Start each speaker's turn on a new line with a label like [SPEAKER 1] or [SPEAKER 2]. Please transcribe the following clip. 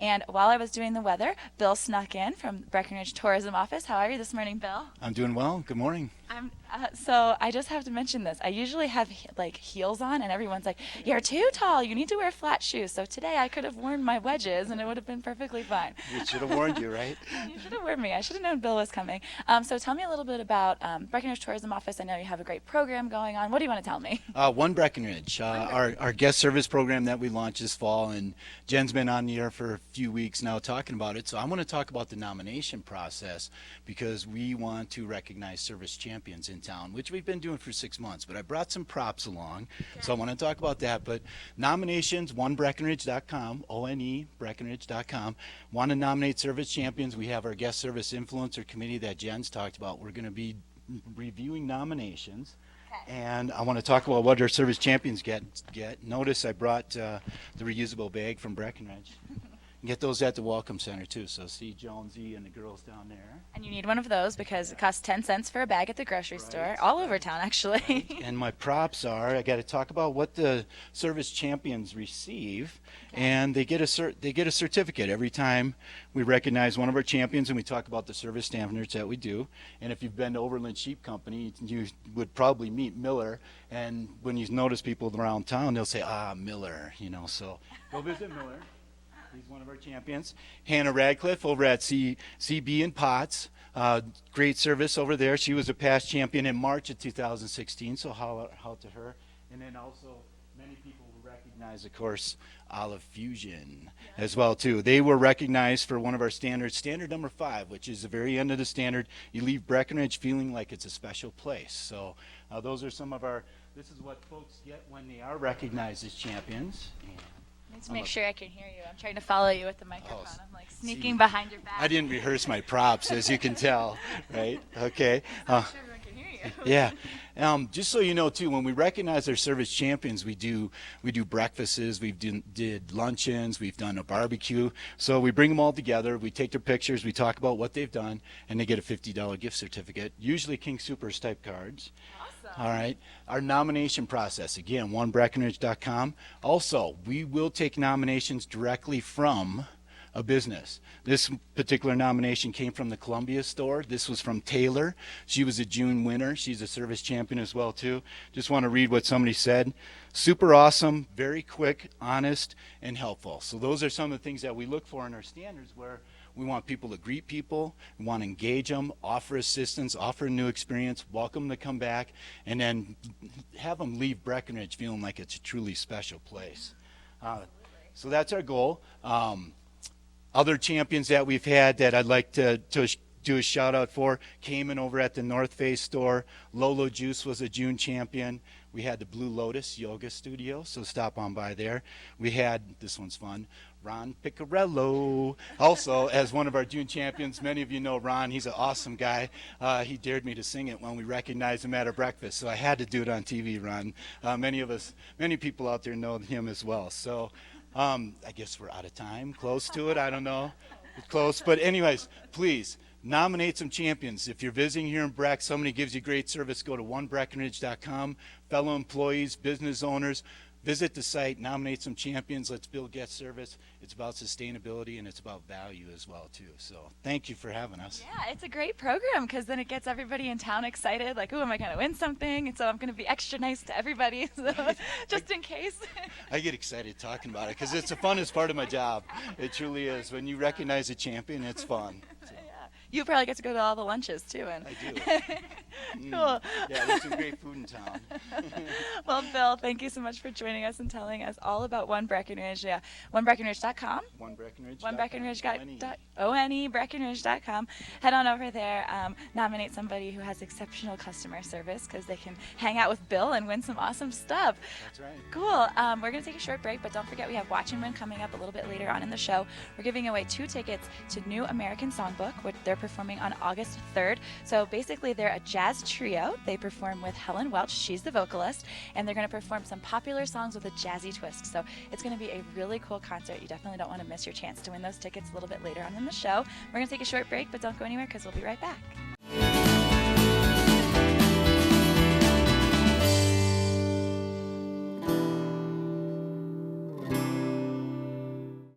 [SPEAKER 1] And while I was doing the weather, Bill snuck in from the Breckenridge Tourism Office. How are you this morning, Bill?
[SPEAKER 2] I'm doing well. Good morning.
[SPEAKER 1] So I just have to mention this. I usually have like heels on, and everyone's like, "You're too tall. You need to wear flat shoes." So today I could have worn my wedges, and it would have been perfectly fine.
[SPEAKER 2] We should have warned you, right?
[SPEAKER 1] You should have warned me. I should have known Bill was coming. So tell me a little bit about Breckenridge Tourism Office. I know you have a great program going on. What do you want to tell me?
[SPEAKER 2] One Breckenridge, our guest service program that we launched this fall, and Jen's been on the air for a few weeks now talking about it. So I want to talk about the nomination process because we want to recognize service champions in town, which we've been doing for 6 months. But I brought some props along, so I want to talk about that. But nominations, onebreckenridge.com, O-N-E, Breckenridge.com. Want to nominate service champions? We have our guest service influencer committee that Jen's talked about. We're going to be reviewing nominations. And I want to talk about what our service champions get. Notice I brought the reusable bag from Breckenridge. Get those at the Welcome Center too. So see Jonesy and the girls down there.
[SPEAKER 1] And you need one of those because it costs 10 cents for a bag at the grocery store, all over town actually.
[SPEAKER 2] Right. And my props are, I got to talk about what the service champions receive, and they get a certificate every time we recognize one of our champions, and we talk about the service standards that we do. And if you've been to Overland Sheep Company, you would probably meet Miller, and when you notice people around town, they'll say, Miller, so go visit Miller. He's one of our champions. Hannah Radcliffe over at CB and Potts. Great service over there. She was a past champion in March of 2016, so holler out to her. And then also many people will recognize, of course, Olive Fusion as well, too. They were recognized for one of our standards, standard number 5, which is the very end of the standard. You leave Breckenridge feeling like it's a special place. So those are some of this is what folks get when they are recognized as champions.
[SPEAKER 1] I need to make sure I can hear you. I'm trying to follow you with the microphone. I'm like sneaking behind your back.
[SPEAKER 2] I didn't rehearse my props, as you can tell, right? Okay.
[SPEAKER 1] I'm sure everyone can hear you.
[SPEAKER 2] Yeah. Just so you know, too, when we recognize our service champions, we do breakfasts, did luncheons, we've done a barbecue. So we bring them all together, we take their pictures, we talk about what they've done, and they get a $50 gift certificate, usually King Soopers type cards. All right. Our nomination process, again, onebreckenridge.com. Also, we will take nominations directly from a business. This particular nomination came from the Columbia store. This was from Taylor. She was a June winner. She's a service champion as well, too. Just want to read what somebody said. Super awesome, very quick, honest, and helpful. So those are some of the things that we look for in our standards, where we want people to greet people, we want to engage them, offer assistance, offer a new experience, welcome them to come back, and then have them leave Breckenridge feeling like it's a truly special place. So that's our goal. Other champions that we've had that I'd like to do a shout out for, Cayman over at the North Face store. Lolo Juice was a June champion. We had the Blue Lotus Yoga Studio, so stop on by there. We had, this one's fun, Ron Piccarello, also as one of our June champions. Many of you know Ron. He's an awesome guy. He dared me to sing it when we recognized him at our breakfast, so I had to do it on TV, Ron. Many people out there know him as well. So I guess we're out of time, close to it, I don't know. Close, but anyways, please nominate some champions. If you're visiting here in Breck, somebody gives you great service, go to onebreckenridge.com. Fellow employees, business owners, visit the site, nominate some champions. Let's build guest service. It's about sustainability, and it's about value as well, too. So thank you for having us.
[SPEAKER 1] Yeah, it's a great program because then it gets everybody in town excited, like, am I going to win something? And so I'm going to be extra nice to everybody, so just in case.
[SPEAKER 2] I get excited talking about it because it's the funnest part of my job. It truly is. When you recognize a champion, it's fun. So.
[SPEAKER 1] You probably get to go to all the lunches, too. And
[SPEAKER 2] I do.
[SPEAKER 1] Cool.
[SPEAKER 2] Yeah, there's some great food in town.
[SPEAKER 1] Well, Bill, thank you so much for joining us and telling us all about One Breckenridge. Yeah, onebreckenridge.com. Onebreckenridge.one Breckenridge.com. Head on over there. Nominate somebody who has exceptional customer service because they can hang out with Bill and win some awesome stuff.
[SPEAKER 2] That's right.
[SPEAKER 1] Cool. We're going to take a short break, but don't forget we have Watch and Win coming up a little bit later on in the show. We're giving away 2 tickets to New American Songbook, which they're performing on August 3rd. So basically they're a jazz trio. They perform with Helen Welch. She's the vocalist, and they're going to perform some popular songs with a jazzy twist. So it's going to be a really cool concert. You definitely don't want to miss your chance to win those tickets a little bit later on in the show. We're going to take a short break, but don't go anywhere because we'll be right back.